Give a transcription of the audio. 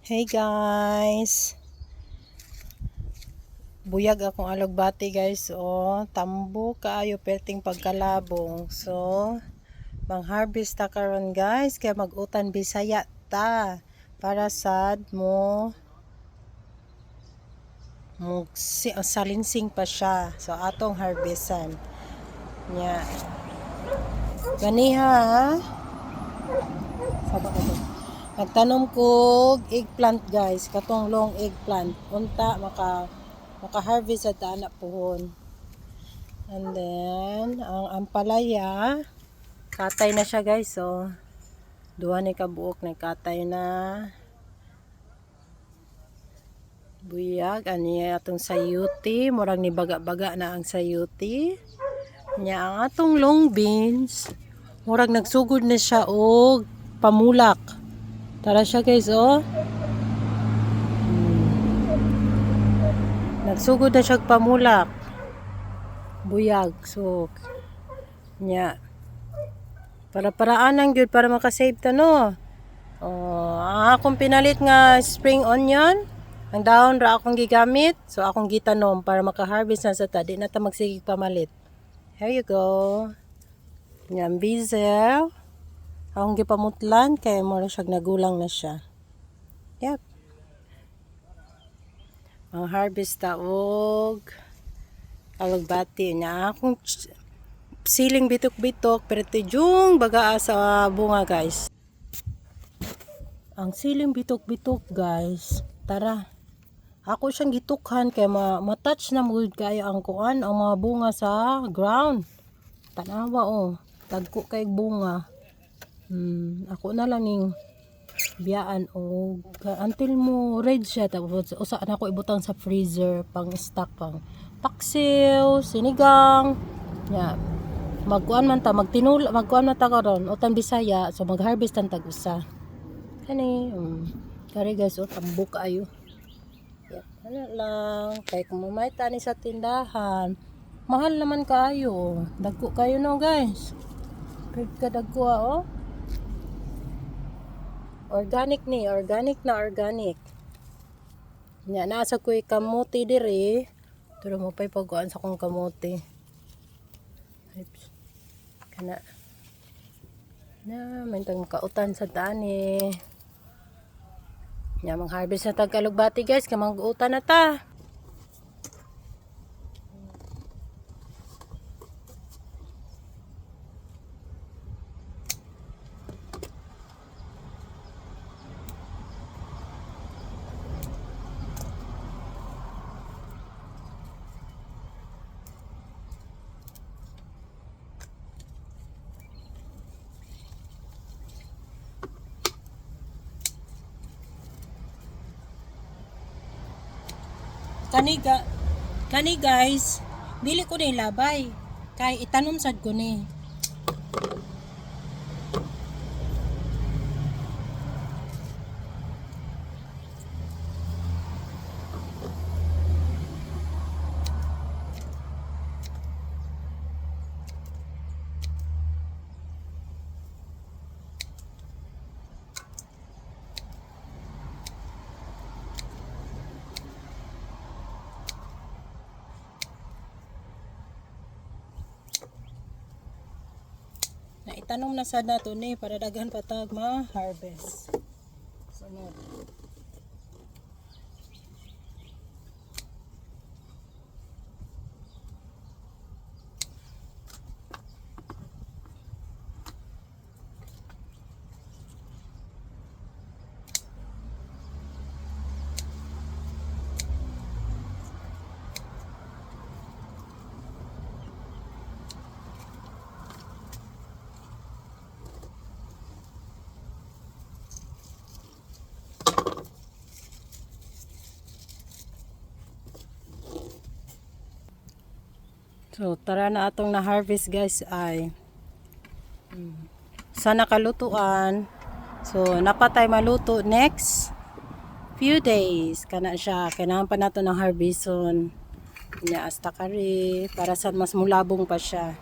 Hey guys, buyag akong alugbati guys. Tambo kaayo perting pagkalabong. So mang harvest ta karon guys, kaya magutan Bisaya ta para sad salinsing pa siya. So atong harvestan nya ganiha ha. Nagtanom ko eggplant guys, katong long eggplant. Unta maka-harvest at anak puhon. And then ang ampalaya, katay na siya guys. So duha ni kabuok na katay na. Buyag ani atong sayuti, murag ni baga-baga na ang sayuti. Nya ang atong long beans, murag nagsugod na siya og pamulak. Tara siya guys, nagsugod na siya pamulak. Buyag. So nya para-paraan ang gyud para makasave ta no. Akong pinalit nga spring onion. Ang dahon ra akong gigamit. So akong gitanom para maka-harvest na sa ta. Di na ta magsigig pamalit. Here you go. Nya bizel. Akong gipamutlan kay mo siya nagulang na siya. Yep. Ang harvest ta og alugbati niya. Akong siling bitok-bitok pero tijung bagaa sa bunga guys. Ang siling bitok-bitok guys. Tara. Ako siyang gitukhan kay ma-touch na mo kayo ang kuan ang mga bunga sa ground. Tanawa tagko kay bunga. Ako na lang ning biyaan until mo red siya tapos usa na ko ibutang sa freezer pang stock pang paksiw, sinigang. Ya. Magkuan man ta magkuan man ta karon utan Bisaya so mag-harvest tan tag-usa. Kani kare guys tambo kaayo. Ya, ano lang kay kung mamay ta ni sa tindahan mahal naman kaayo. Dagko kayo no guys. Kay dagko Organic ni, organic. Nya nasa ko'y kamote diri. Pero mo pa'y pagkuhan sa kong kamote. Kana. Na, may tang kautan sa tani. Nya mang-harvest na tag-alugbati guys, kamang-utan na ta. Kani guys, dili ko ni labay. Kay itanom sad ko ni. Na itanom na sad nato ni para daghan patag ma-harvest. Sunod. So tara na atong na-harvest guys ay sa nakalutuan. So napatay maluto next few days kana siya kailangan pa nato ng harveston niya hasta kare para sa mas mulabong pa siya.